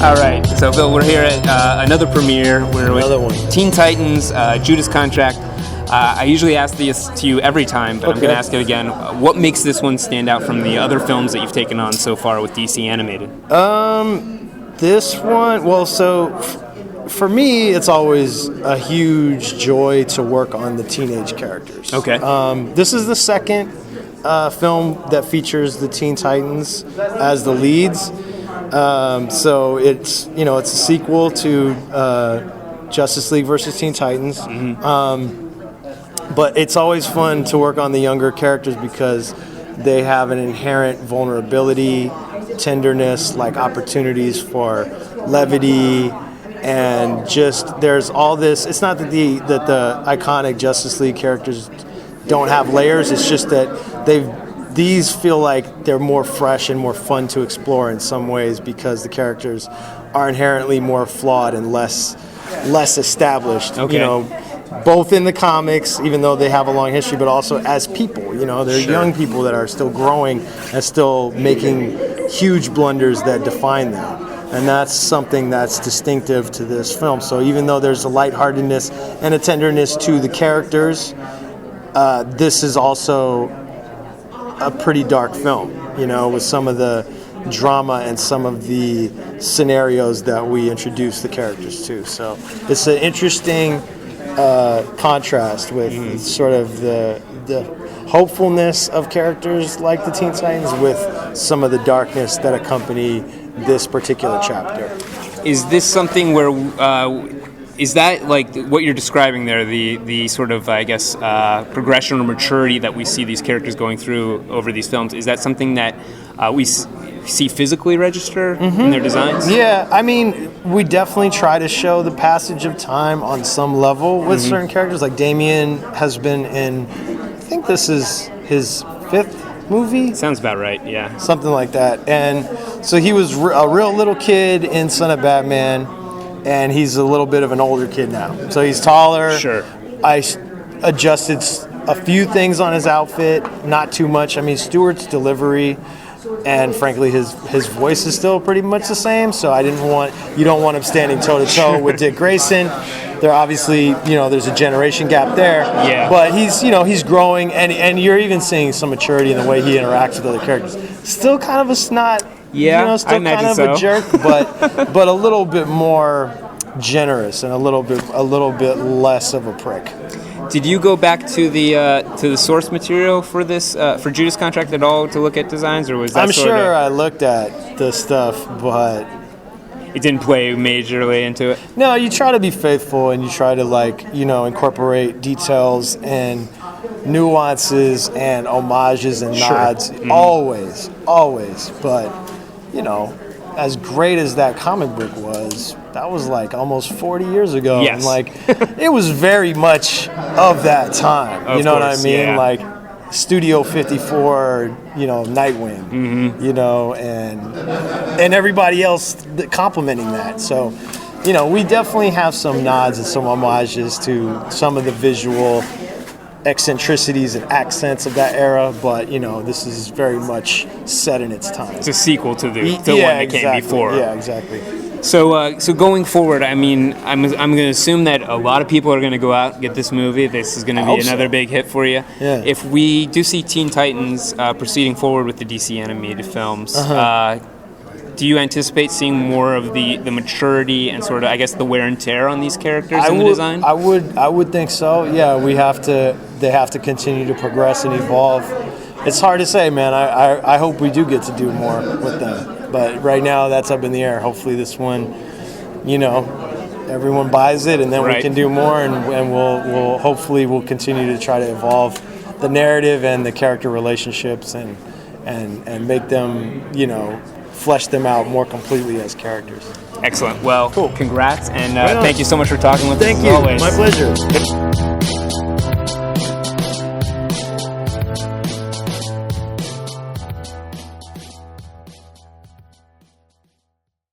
All right, so Phil, we're here at another premiere. We're with Teen Titans, Judas Contract. I usually ask this to you every time, but I'm going to ask it again. What makes this one stand out from the other films that you've taken on so far with DC Animated? This one, well, so for me, it's always a huge joy to work on the teenage characters. Okay. This is the second film that features the Teen Titans as the leads. So it's a sequel to Justice League versus Teen Titans. But it's always fun to work on the younger characters because they have an inherent vulnerability, tenderness, like opportunities for levity, and just there's all this. It's not that the iconic Justice League characters don't have layers. It's just that these feel like they're more fresh and more fun to explore in some ways because the characters are inherently more flawed and less established. Okay. Both in the comics, even though they have a long history, but also as people. They're young people that are still growing and still making huge blunders that define them. And that's something that's distinctive to this film. So even though there's a lightheartedness and a tenderness to the characters, this is also a pretty dark film, with some of the drama and some of the scenarios that we introduce the characters to. So it's an interesting contrast with sort of the hopefulness of characters like the Teen Titans with some of the darkness that accompany this particular chapter. Is this something where is that like what you're describing there, the sort of, I guess, progression or maturity that we see these characters going through over these films? Is that something that we see physically register in their designs? Yeah, I mean, we definitely try to show the passage of time on some level with certain characters. Like Damian has been in, I think this is his 5th movie? Sounds about right, yeah. Something like that. And so he was a real little kid in Son of Batman, and he's a little bit of an older kid now. So he's taller. Sure. I adjusted a few things on his outfit, not too much. I mean, Stewart's delivery and frankly his voice is still pretty much the same, so you don't want him standing toe to toe with Dick Grayson. They're obviously, there's a generation gap there. Yeah. But he's growing, and you're even seeing some maturity in the way he interacts with other characters. Still kind of a snot, yeah, still kind of a jerk, but a little bit more generous and a little bit less of a prick. Did you go back to the source material for this for Judas Contract at all to look at designs, or was that? I'm sure I looked at the stuff, but it didn't play majorly into it. No, you try to be faithful and you try to incorporate details and nuances and homages and nods. Always. But as great as that comic book was, that was like almost 40 years ago. Yes. And it was very much of that time. What I mean? Yeah. Like Studio 54, Nightwing, and everybody else complimenting that. So, we definitely have some nods and some homages to some of the visual eccentricities and accents of that era, but this is very much set in its time. It's a sequel to the one that came before. Yeah, exactly. So going forward, I mean, I'm going to assume that a lot of people are going to go out and get this movie. This is going to be another big hit for you. Yeah. If we do see Teen Titans proceeding forward with the DC animated films, do you anticipate seeing more of the maturity and sort of, I guess, the wear and tear on these characters in the design? I would think so. Yeah, they have to continue to progress and evolve. It's hard to say, man. I hope we do get to do more with them. But right now, that's up in the air. Hopefully this one, everyone buys it, and then we can do more, and we'll hopefully continue to try to evolve the narrative and the character relationships and make them, flesh them out more completely as characters. Excellent. Well, cool. Congrats, and thank you so much for talking with us. Thank you. Always. My pleasure.